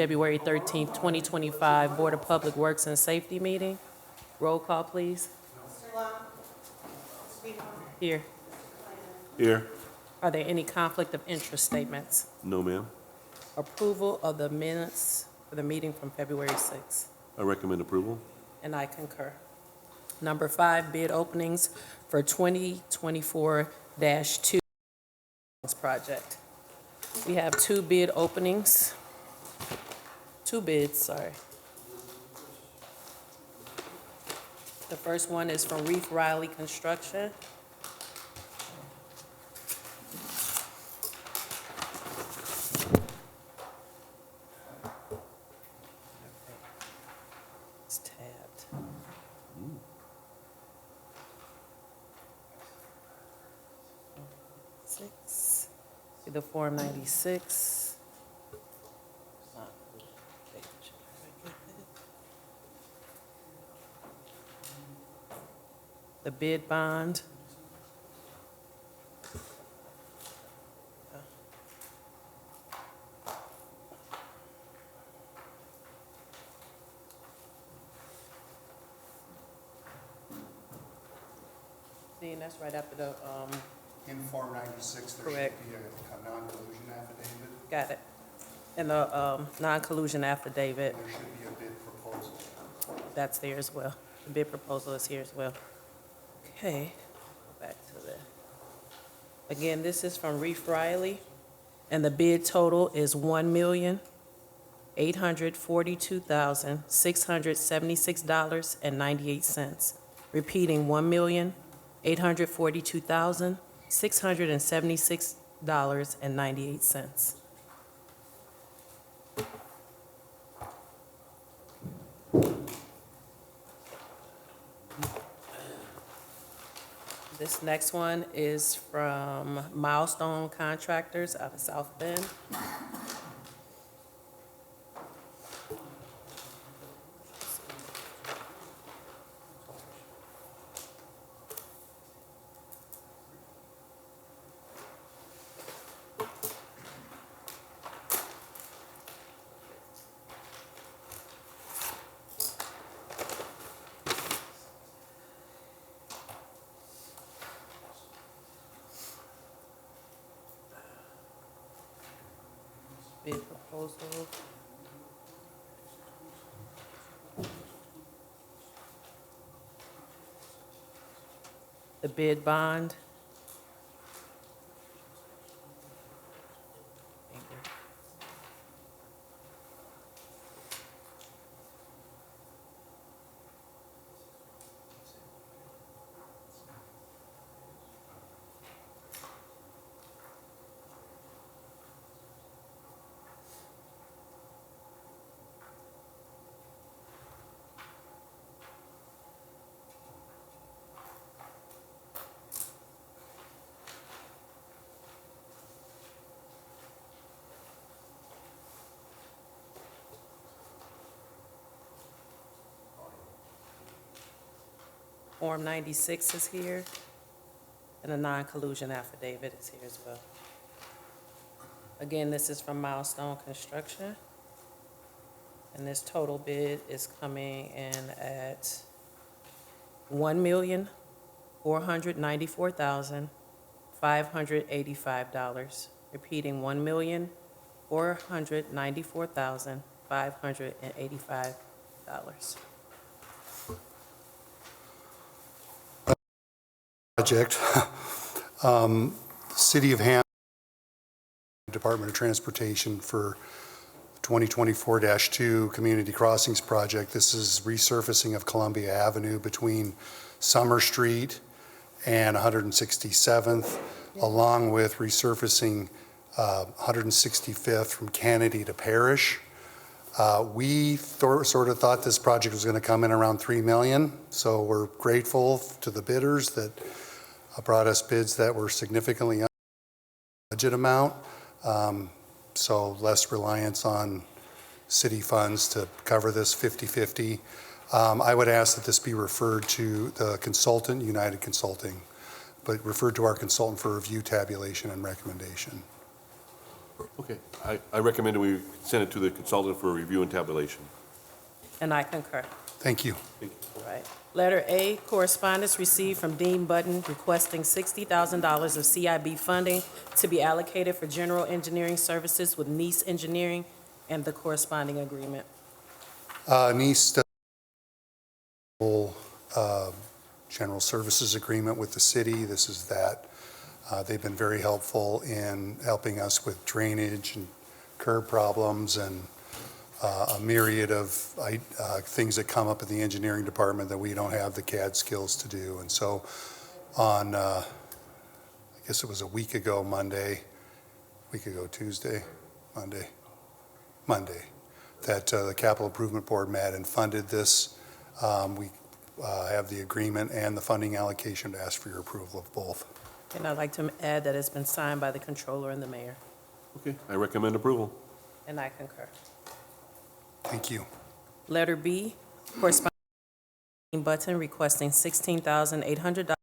February 13th, 2025 Board of Public Works and Safety meeting. Roll call, please. Here. Here. Are there any conflict of interest statements? No, ma'am. Approval of the minutes for the meeting from February 6th, I recommend approval. and I concur. Number 5, bid openings for 2024-2 project. We have 2 bid openings. 2 bids, sorry. The first one is from Reef Riley Construction. It's tabbed. Six. See the Form 96. The bid bond. Dean, that's right after the, In Form 96, there Correct. should be a non-collusion affidavit. got it. And the non-collusion affidavit, There should be a bid proposal. that's there as well. The bid proposal is here as well. Okay, back to the, again, this is from Reef Riley, and the bid total is $1,842,676.98. Repeating, $1,842,676.98. This next one is from Milestone Contractors out of South Bend. Bid proposal. The bid bond. Form 96 is here, and a non-collusion affidavit is here as well. Again, this is from Milestone Construction, and this total bid is coming in at $1,494,585. Repeating, $1,494,585. Project, City of Hammond, Department of Transportation for 2024-2 Community Crossings Project. This is resurfacing of Columbia Avenue between Summer Street and 167th, along with resurfacing 165th from Kennedy to Parrish. We sort of thought this project was going to come in around $3 million, so we're grateful to the bidders that brought us bids that were significantly under the budget amount, so less reliance on city funds to cover this 50-50. I would ask that this be referred to the consultant, United Consulting, but referred to our consultant for review, tabulation, and recommendation. Okay, I recommend that we send it to the consultant for review and tabulation. And I concur. Thank you. Thank you. All right. Letter A, correspondence received from Dean Button requesting $60,000 of CIB funding to be allocated for general engineering services with Nice Engineering and the corresponding agreement. NEAST, general services agreement with the city. This is that. They've been very helpful in helping us with drainage and curb problems and a myriad of things that come up in the engineering department that we don't have the CAD skills to do. And so on, I guess it was a week ago Tuesday, Monday, that the Capital Improvement Board met and funded this. We have the agreement and the funding allocation to ask for your approval of both. And I'd like to add that it's been signed by the controller and the mayor. Okay, I recommend approval. And I concur. Thank you. Letter B, correspondence from Dean Button requesting $16,800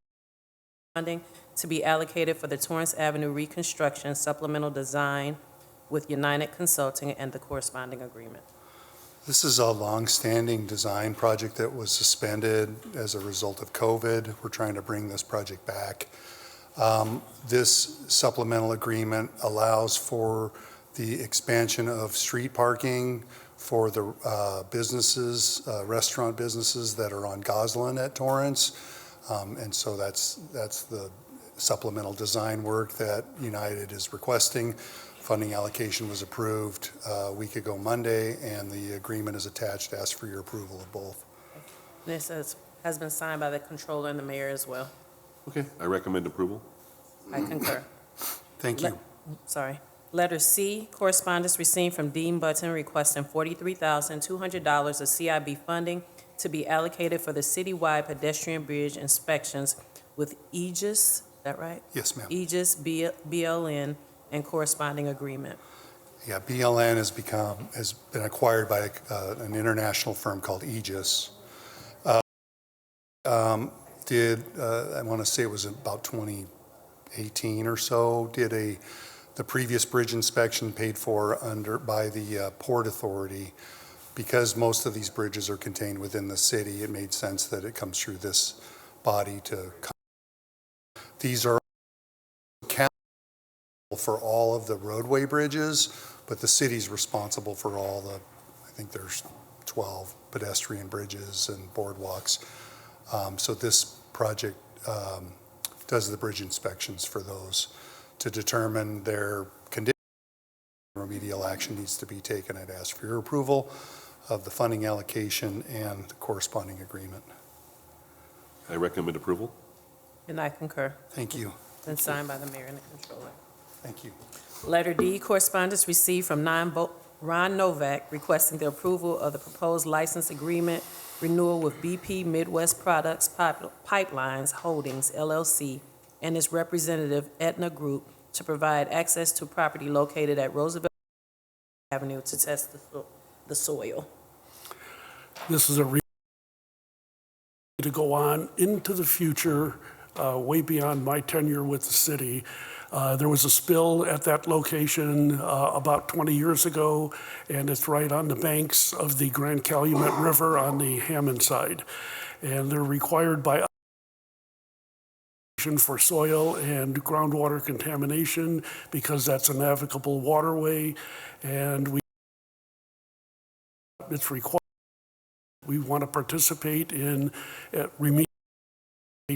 funding to be allocated for the Torrance Avenue reconstruction supplemental design with United Consulting and the corresponding agreement. This is a long-standing design project that was suspended as a result of COVID. We're trying to bring this project back. This supplemental agreement allows for the expansion of street parking for the businesses, restaurant businesses that are on Goslin at Torrance. And so that's the supplemental design work that United is requesting. Funding allocation was approved a week ago Monday, and the agreement is attached to ask for your approval of both. This has been signed by the controller and the mayor as well. Okay, I recommend approval. I concur. Thank you. Sorry. Letter C, correspondence received from Dean Button requesting $43,200 of CIB funding to be allocated for the citywide pedestrian bridge inspections with Aegis, is that right? Yes, ma'am. Aegis BLN and corresponding agreement. Yeah, BLN has been acquired by an international firm called Aegis. I want to say it was about 2018 or so, the previous bridge inspection paid for by the Port Authority. Because most of these bridges are contained within the city, it made sense that it comes through this body to come. These are accountable for all of the roadway bridges, but the city's responsible for all the, I think there's 12 pedestrian bridges and boardwalks. So this project does the bridge inspections for those to determine their condition. Remedial action needs to be taken. I'd ask for your approval of the funding allocation and the corresponding agreement. I recommend approval. And I concur. Thank you. Been signed by the mayor and the controller. Thank you. Letter D, correspondence received from Ron Novak requesting the approval of the proposed license agreement renewal with BP Midwest Products Pipelines Holdings, LLC, and its representative, Aetna Group, to provide access to property located at Roosevelt Avenue to test the soil. This is to go on into the future, way beyond my tenure with the city. There was a spill at that location about 20 years ago, and it's right on the banks of the Grand Calumet River on the Hammond side. And they're required by for soil and groundwater contamination because that's a navigable waterway, and it's required. We want to participate in remediation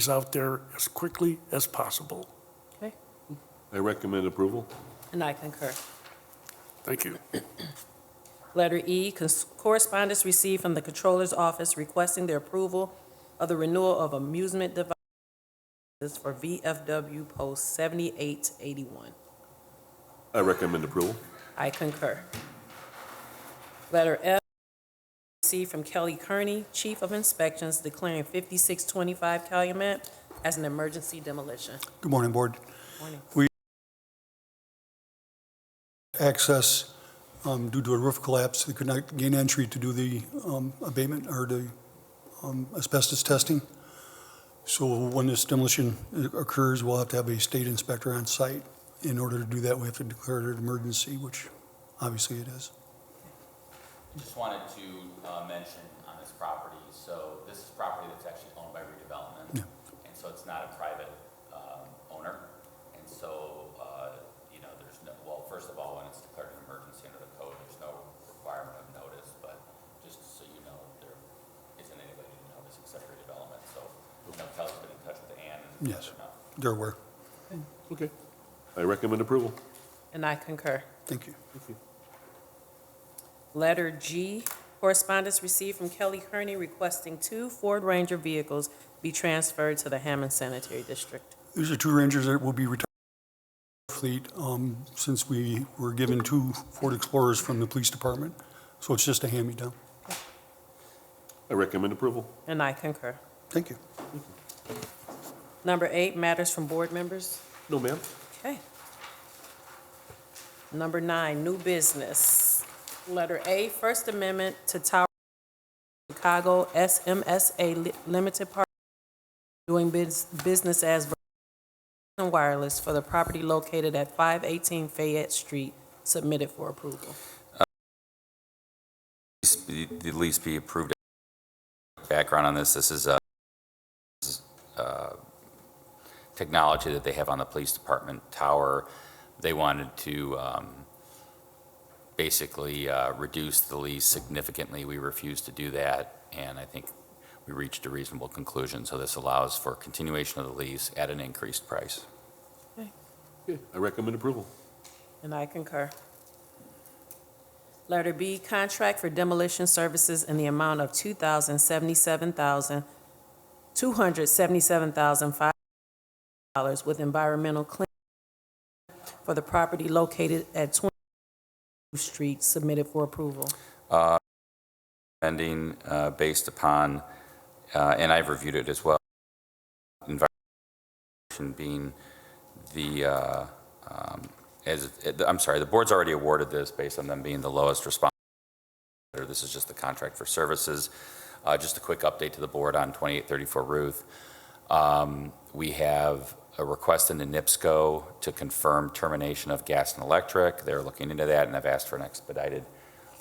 out there as quickly as possible. Okay, I recommend approval. and I concur. Thank you. Letter E, correspondence received from the Controller's Office requesting the approval of the renewal of amusement devices for VFW Post 7881. I recommend approval. I concur. Letter F, received from Kelly Kearney, Chief of Inspections, declaring 5625 Calumet as an emergency demolition. Good morning, Board. Morning. We access due to a roof collapse. We could not gain entry to do the abatement or the asbestos testing. So when this demolition occurs, we'll have to have a state inspector on site. in order to do that, we have to declare it an emergency, which obviously it is. Just wanted to mention on this property, so this is property that's actually owned by redevelopment. Yeah. And so it's not a private owner. And so, there's no, well, first of all, when it's declared an emergency under the code, there's no requirement of notice. But just so you know, there isn't anybody to notice except redevelopment. So, Kelly's been in touch with Ann. And Yes. they're not- They're aware. Okay. I recommend approval. And I concur. Thank you. Letter G, correspondence received from Kelly Kearney requesting 2 Ford Ranger vehicles be transferred to the Hammond Sanitary District. These are 2 Rangers that will be retired fleet since we were given 2 Ford Explorers from the police department. So it's just a hand-me-down. I recommend approval. And I concur. Thank you. Number 8, matters from board members. No, ma'am. Okay. Number 9, new business. Letter A, First Amendment to Tower Chicago SMSA Limited Partnership doing business as Verizon Wireless for the property located at 518 Fayette Street, submitted for approval. The lease be approved. Background on this is technology that they have on the police department tower. They wanted to basically reduce the lease significantly. We refused to do that, and I think we reached a reasonable conclusion. So this allows for continuation of the lease at an increased price. Okay. I recommend approval. And I concur. Letter B, contract for demolition services in the amount of $277,500 with environmental clean for the property located at 20 Street, submitted for approval. Ending based upon, and I've reviewed it as well, environmental being the, the board's already awarded this based on them being the lowest response. This is just the contract for services. Just a quick update to the board on 2834 Ruth. We have a request in the NIPSCO to confirm termination of gas and electric. They're looking into that, and I've asked for an expedited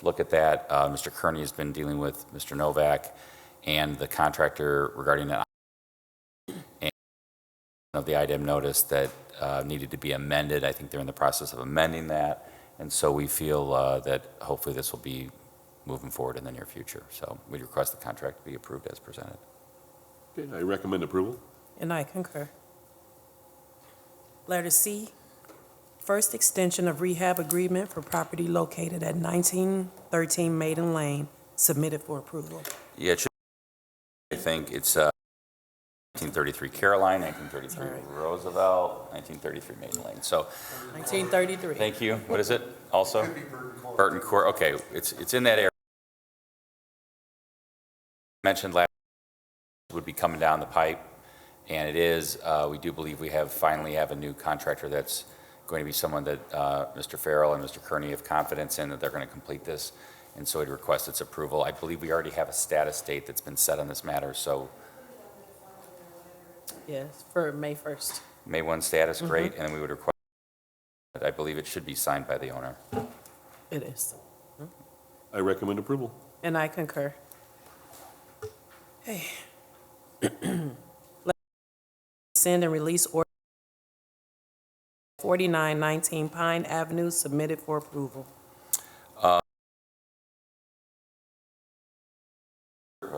look at that. Mr. Kearney has been dealing with Mr. Novak and the contractor regarding that. And of the item notice that needed to be amended. I think they're in the process of amending that. And so we feel that hopefully this will be moving forward in the near future. So we request the contract be approved as presented. Okay. I recommend approval. And I concur. Letter C, first extension of rehab agreement for property located at 1913 Maiden Lane, submitted for approval. Yeah, it should, I think it's 1933 Caroline, 1933 Roosevelt, 1933 Maiden Lane. So 1933. thank you. What is it also? Burton Court. Okay, it's in that area. Mentioned last would be coming down the pipe, and it is. We do believe we finally have a new contractor that's going to be someone that Mr. Farrell and Mr. Kearney have confidence in that they're going to complete this, and so we'd request its approval. I believe we already have a status date that's been set on this matter, so Yes, for May 1st. May 1 status, great, and then we would request, I believe it should be signed by the owner. It is. I recommend approval. And I concur. Hey. Send and release order 4919 Pine Avenue, submitted for approval. I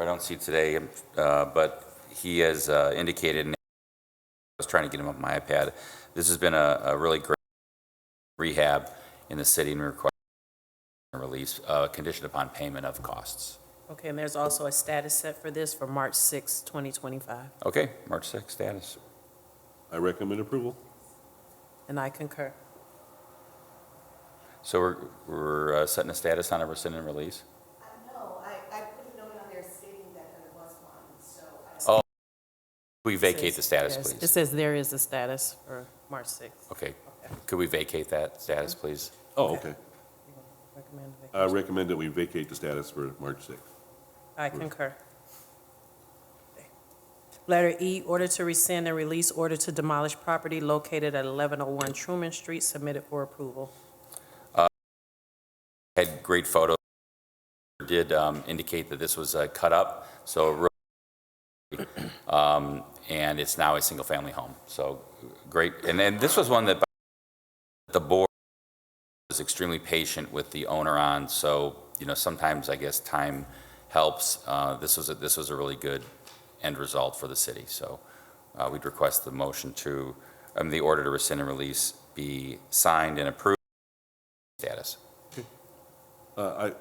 don't see today, but he has indicated, and I was trying to get him up my iPad, this has been a really great rehab in the city, and we request a release conditioned upon payment of costs. Okay, and there's also a status set for this for March 6, 2025. Okay, March 6 status. I recommend approval. And I concur. So we're setting a status on a rescind and release? No, I put a note on there stating that there was one, so Oh, we vacate the status, Yes, It please. says there is a status for March 6th. Okay, could we vacate that status, please? Oh, okay. Recommend I vacation. recommend that we vacate the status for March 6th. I concur. Okay. Letter E, order to rescind and release order to demolish property located at 1101 Truman Street, submitted for approval. Had great photos. Did indicate that this was cut up, so and it's now a single-family home. So great. And then this was one that the board was extremely patient with the owner on. So, you know, sometimes I guess time helps. This was a really good end result for the city. So we'd request the motion to, the order to rescind and release be signed and approved. Status. I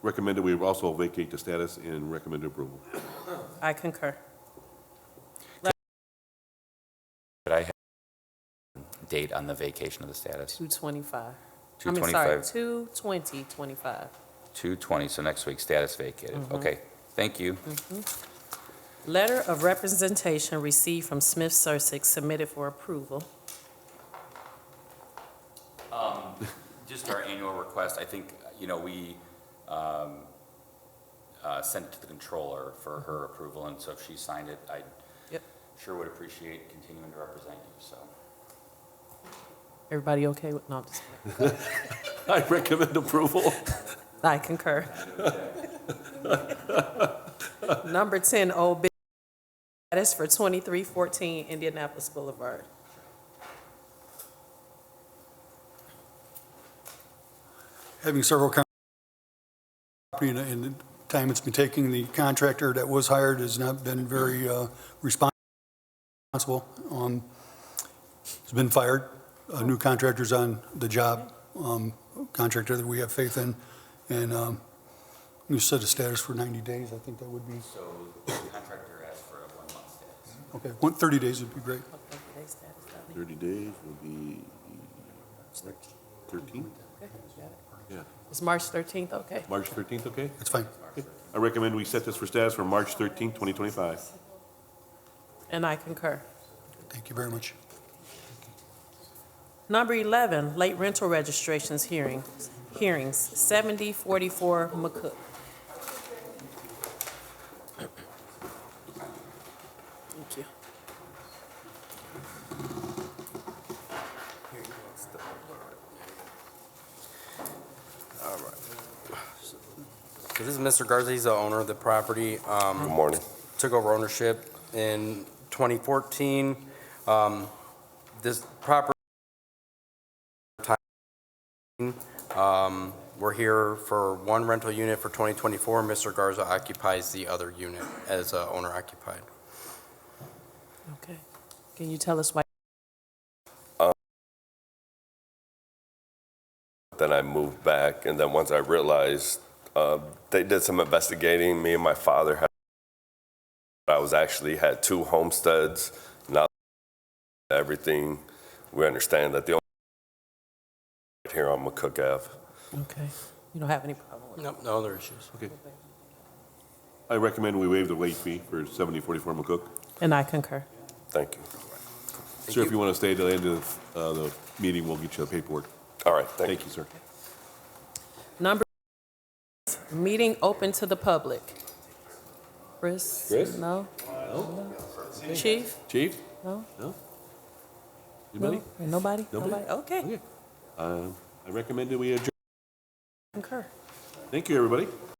recommend that we also vacate the status and recommend approval. I concur. Could I have a date on the vacation of the status? 225. 225. 2/20/25. 2/20, so next week, status vacated. Okay, thank you. Letter of representation received from Smith Sussex, submitted for approval. Just our annual request, I think, you know, we sent it to the controller for her approval, and so if she signed it, I Yep. sure would appreciate continuing to represent you, so. Everybody okay with, no, I'm just kidding. I recommend approval. I concur. Number 10, old business status for 2314 Indianapolis Boulevard. Having several and the time it's been taking, the contractor that was hired has not been very responsible. He's been fired. A new contractor's on the job, contractor that we have faith in. And we set a status for 90 days. I think that would be, So the contractor asked for a 1-month status. okay, 30 days would be great. 30 days will be 13? Yeah. It's March 13th, okay. March 13th, okay? That's fine. Okay. I recommend we set this for status for March 13th, 2025. And I concur. Thank you very much. Number 11, late rental registrations hearings, 7044 McCook. Thank you. So this is Mr. Garza, he's the owner of the property. Good morning. Took over ownership in 2014. This property, we're here for one rental unit for 2024. Mr. Garza occupies the other unit as owner occupied. Okay. Can you tell us why? Then I moved back, and then once I realized they did some investigating, me and my father had 2 homesteads. Now everything, we understand that the only right here on McCook Ave. Okay. You don't have any problem with it? Nope, no other issues. Okay. I recommend we waive the late fee for 7044 McCook. And I concur. Thank you. Sir, if you want to stay till the end of the meeting, we'll get you the paperwork. All right, thank Thank you. you, sir. Number, meeting open to the public. Chris? Chris? No? No? Chief? Chief? No? No? Anybody? No? Nobody? Nobody? Okay. Okay. I recommend that we adjourn. Concur. Thank you, everybody.